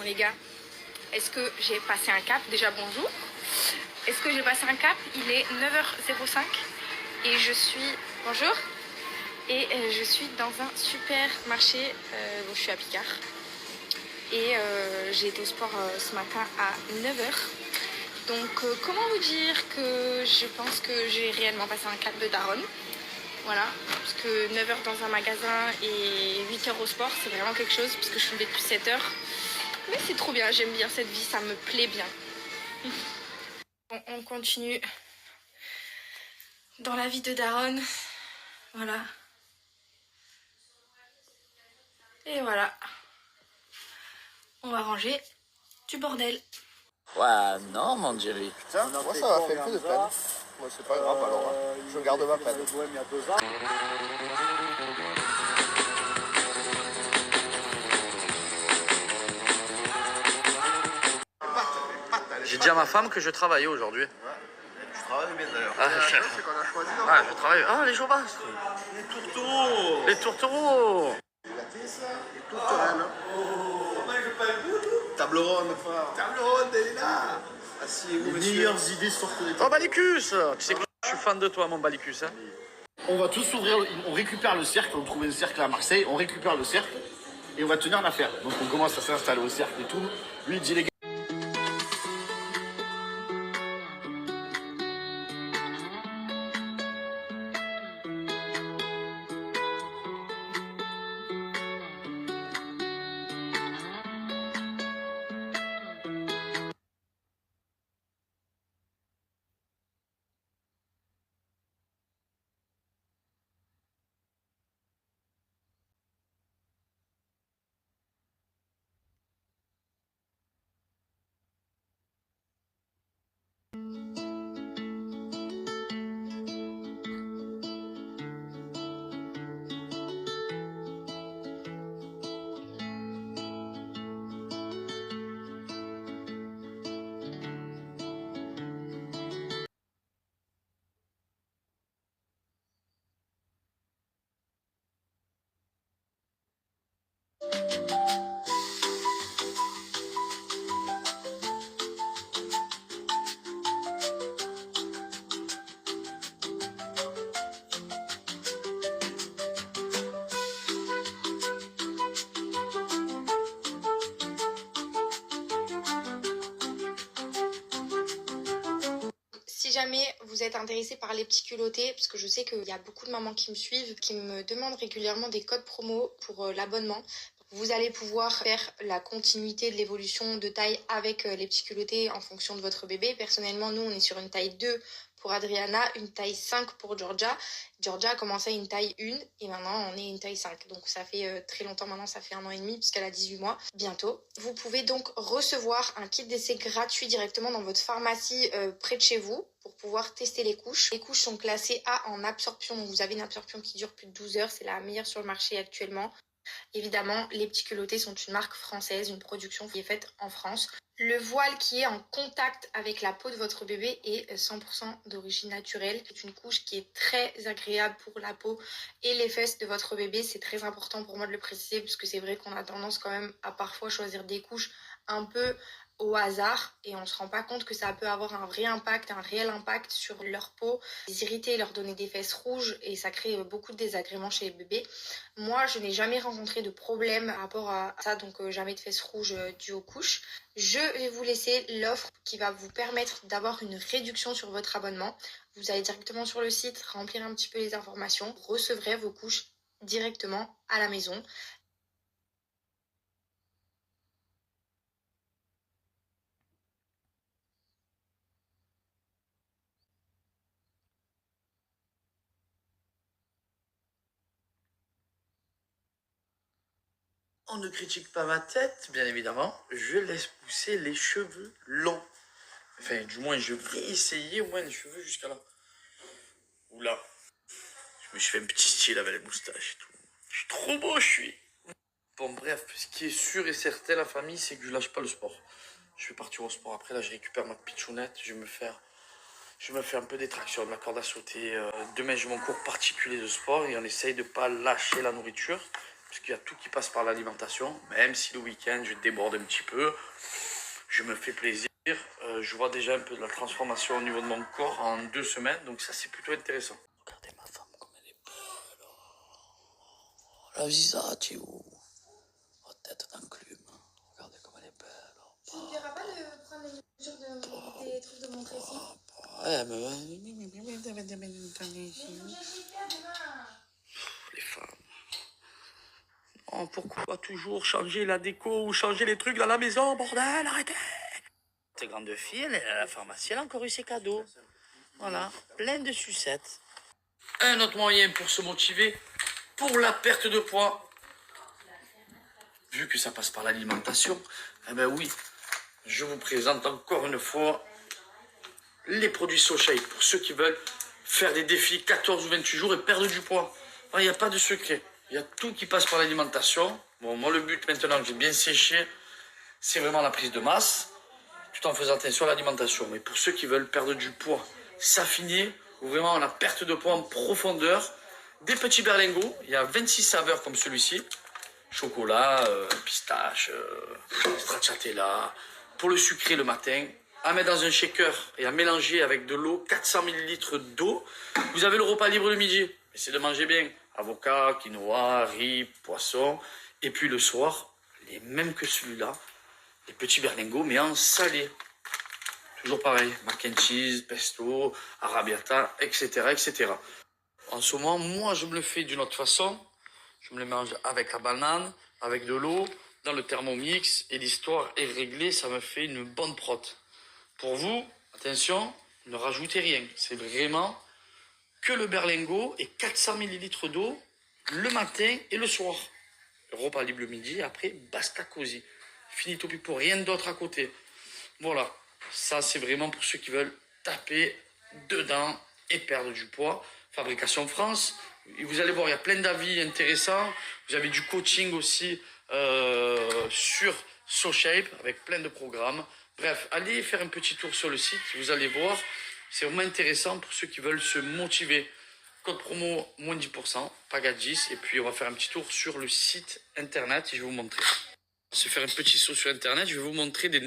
les gars, est-ce que j'ai passé un cap? Déjà bonjour. Est-ce que j'ai passé un cap? Il est 9h05 et je suis... Bonjour. Et je suis dans un supermarché, bon, je suis à Picard. Et j'ai été au sport ce matin à 9h. Donc comment vous dire que je pense que j'ai réellement passé un cap de daronne. Voilà, parce que 9h dans un magasin et 8h au sport, c'est vraiment quelque chose, parce que je suis levée depuis 7h. Mais c'est trop bien, j'aime bien cette vie, ça me plaît bien. Bon, on continue dans la vie de daronne. Voilà. Et voilà. On va ranger du bordel. Ouais, non, mon Jerry. Putain, moi ça m'a fait un peu de peine. Moi c'est pas grave alors, hein. Je garde ma peine. J'ai dit à ma femme que je travaillais aujourd'hui. Ouais. Tu travailles bien d'ailleurs. Ah, C'est qu'on a choisi. je travaille. Ah, les jours basses. Les tourtereaux. Les tourtereaux. Les tourterelles. Table ronde, frère. Table ronde, elle est là. Asseyez-vous, Les monsieur. meilleures idées sortent des Oh, Balicus. Tu sais que je suis fan de toi, mon Balicus. Hein. On va tous ouvrir, on récupère le cercle, on trouve un cercle à Marseille, on récupère le cercle et on va tenir l'affaire. Donc on commence à s'installer au cercle et tout. Lui il dit les gars. Si jamais vous êtes intéressé par les petits culottés, parce que je sais qu'il y a beaucoup de mamans qui me suivent, qui me demandent régulièrement des codes promo pour l'abonnement. Vous allez pouvoir faire la continuité de l'évolution de taille avec les petits culottés en fonction de votre bébé. Personnellement, nous, on est sur une taille 2 pour Adriana, une taille 5 pour Georgia. Georgia a commencé à une taille 1 et maintenant on est une taille 5. Donc ça fait très longtemps maintenant, ça fait 1 an et demi puisqu'elle a 18 mois bientôt. Vous pouvez donc recevoir un kit d'essai gratuit directement dans votre pharmacie près de chez vous pour pouvoir tester les couches. Les couches sont classées A en absorption, donc vous avez une absorption qui dure plus de 12 heures, c'est la meilleure sur le marché actuellement. Évidemment, les petits culottés sont une marque française, une production qui est faite en France. Le voile qui est en contact avec la peau de votre bébé est 100% d'origine naturelle. C'est une couche qui est très agréable pour la peau et les fesses de votre bébé. C'est très important pour moi de le préciser parce que c'est vrai qu'on a tendance quand même à parfois choisir des couches un peu au hasard et on ne se rend pas compte que ça peut avoir un vrai impact, un réel impact sur leur peau, les irriter, leur donner des fesses rouges et ça crée beaucoup de désagréments chez les bébés. Moi, je n'ai jamais rencontré de problème par rapport à ça, donc jamais de fesses rouges dues aux couches. Je vais vous laisser l'offre qui va vous permettre d'avoir une réduction sur votre abonnement. Vous allez directement sur le site, remplir un petit peu les informations, vous recevrez vos couches directement à la maison. On ne critique pas ma tête, bien évidemment. Je laisse pousser les cheveux longs. Enfin, du moins, je vais essayer au moins les cheveux jusqu'à là. Oula. Je me suis fait un petit style avec les moustaches et tout. Je suis trop beau, je suis. Bon, bref, ce qui est sûr et certain, la famille, c'est que je lâche pas le sport. Je vais partir au sport. Après, là, je récupère ma pitchounette. Je vais me faire un peu des tractions, de la corde à sauter. Demain, j'ai mon cours particulier de sport et on essaye de pas lâcher la nourriture. parce qu'il y a tout qui passe par l'alimentation, même si le week-end je déborde un petit peu, je me fais plaisir. Je vois déjà un peu de la transformation au niveau de mon corps en 2 semaines, donc ça c'est plutôt intéressant. Regardez ma femme comme elle est belle. Oh, la visage, où oh, tête d'enclume. Regardez comme elle est belle. Tu ne diras pas de prendre les mesures des trucs de mon fessier? Ouais, mais... Les femmes. Oh, pourquoi toujours changer la déco ou changer les trucs dans la maison, bordel, arrêtez! Cette grande fille, elle est à la pharmacie, elle a encore eu ses cadeaux. Voilà, pleine de sucettes. Un autre moyen pour se motiver, pour la perte de poids. Vu que ça passe par l'alimentation, eh ben oui, je vous présente encore une fois les produits SoShape pour ceux qui veulent faire des défis 14 ou 28 jours et perdre du poids. Il n'y a pas de secret. Il y a tout qui passe par l'alimentation. Bon, moi, le but maintenant que j'ai bien séché, c'est vraiment la prise de masse, tout en faisant attention à l'alimentation. Mais pour ceux qui veulent perdre du poids, s'affiner, ou vraiment la perte de poids en profondeur, des petits berlingots. Il y a 26 saveurs comme celui-ci. Chocolat, pistache, stracciatella. Pour le sucré le matin, à mettre dans un shaker et à mélanger avec de l'eau, 400 ml d'eau. Vous avez le repas libre le midi. Essayez de manger bien. Avocat, quinoa, riz, poisson. Et puis le soir, les mêmes que celui-là, les petits berlingots, mais en salé. Toujours pareil, mac and cheese, pesto, arrabbiata, etc., etc. En ce moment, moi, je me le fais d'une autre façon. Je me le mange avec la banane, avec de l'eau, dans le Thermomix. Et l'histoire est réglée, ça me fait une bonne prot. Pour vous, attention, ne rajoutez rien. C'est vraiment que le berlingot et 400 ml d'eau le matin et le soir. Le repas libre le midi, après, basta cosy. Finito pipo, rien d'autre à côté. Voilà, ça c'est vraiment pour ceux qui veulent taper dedans et perdre du poids. Fabrication France. Et vous allez voir, il y a plein d'avis intéressants. Vous avez du coaching aussi sur SoShape avec plein de programmes. Bref, allez faire un petit tour sur le site, vous allez voir. C'est vraiment intéressant pour ceux qui veulent se motiver. Code promo moins 10%, Pagadis. Et puis on va faire un petit tour sur le site internet et je vais vous montrer. On va se faire un petit saut sur internet, je vais vous montrer des...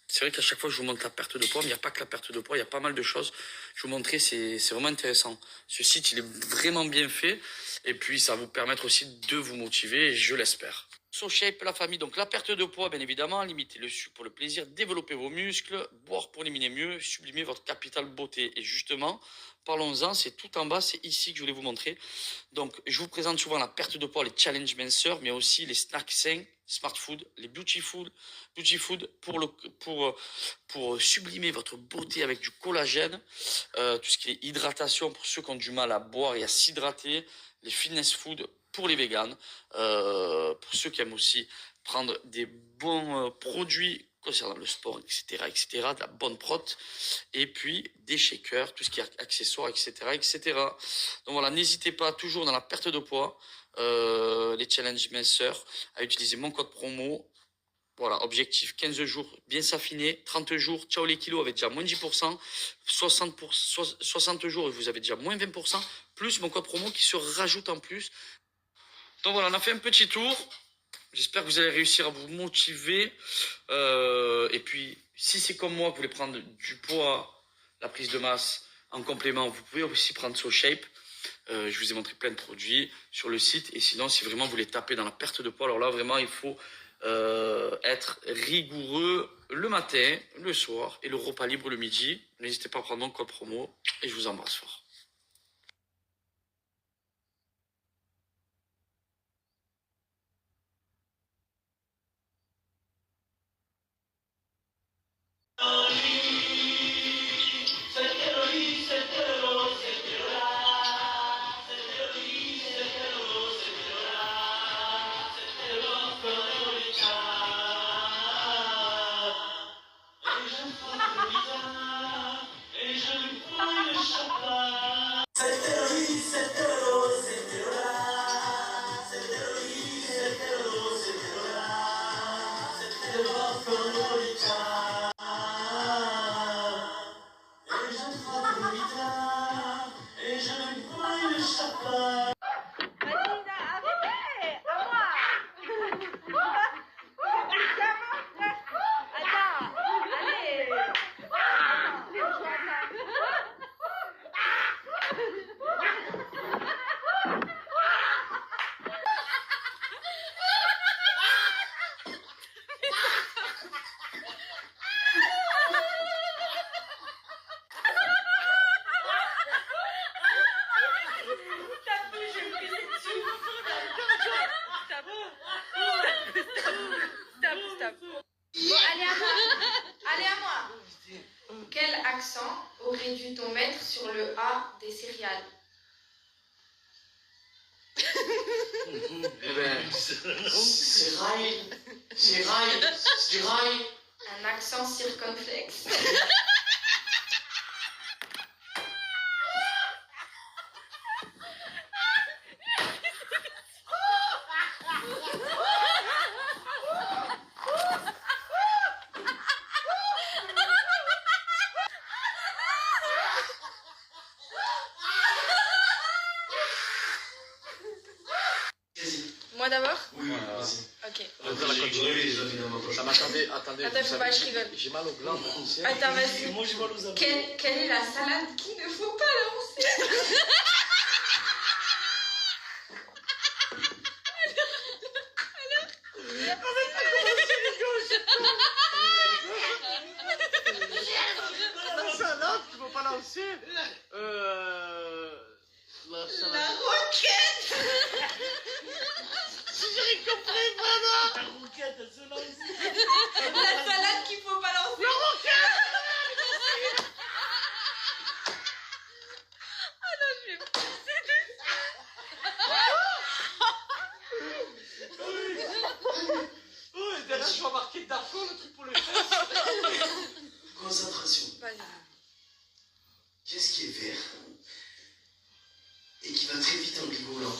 C'est vrai qu'à chaque fois je vous montre la perte de poids, mais il n'y a pas que la perte de poids, il y a pas mal de choses. Je vais vous montrer, c'est vraiment intéressant. Ce site, il est vraiment bien fait. Et puis ça va vous permettre aussi de vous motiver, je l'espère. SoShape, la famille, donc la perte de poids, bien évidemment, limiter le sucre pour le plaisir, développer vos muscles, boire pour éliminer mieux, sublimer votre capital beauté. Et justement, parlons-en, c'est tout en bas, c'est ici que je voulais vous montrer. Donc, je vous présente souvent la perte de poids, les challenges minceurs, mais aussi les snacks sains, smart food, les beauty food pour sublimer votre beauté avec du collagène, tout ce qui est hydratation pour ceux qui ont du mal à boire et à s'hydrater, les fitness food pour les véganes, pour ceux qui aiment aussi prendre des bons produits concernant le sport, etc., de la bonne prot, et puis des shakers, tout ce qui est accessoires, etc. Donc voilà, n'hésitez pas, toujours dans la perte de poids, les challenges minceurs, à utiliser mon code promo. Voilà, objectif 15 jours, bien s'affiner, 30 jours, ciao les kilos avec déjà moins 10%, 60 jours et vous avez déjà moins 20%, plus mon code promo qui se rajoute en plus. Donc voilà, on a fait un petit tour. J'espère que vous allez réussir à vous motiver. Et puis, si c'est comme moi, vous voulez prendre du poids, la prise de masse en complément, vous pouvez aussi prendre SoShape. Je vous ai montré plein de produits sur le site. Et sinon, si vraiment vous voulez taper dans la perte de poids, alors là, vraiment, il faut être rigoureux le matin, le soir et le repas libre le midi. N'hésitez pas à prendre mon code promo et je vous embrasse fort. Et je lui prends le champagne. accent aurait dû ton mettre sur le A des céréales? Eh ben, C'est rail. C'est rail. C'est du rail. Un accent circonflexe. Moi d'abord? Oui, vas-y. Ok. J'ai rigolé, les amis dans ma poche. Ça m'attendait, attendez. Attends, vous faut pas, savez, je rigole. J'ai mal au gland. Attends, vas-y. Moi, j'ai mal aux abdos. Quelle est la salade qu'il ne faut pas lancer? La salade, tu peux pas lancer. La salade. La roquette. J'ai compris, voilà. La roquette, elle se lance. La salade qu'il faut pas lancer. La roquette. Ah non, je vais me passer Oh, et derrière, je vais marquer Darfo, le truc pour les fesses. Concentration. Vas-y. Qu'est-ce qui est vert et qui va très vite en rigolant?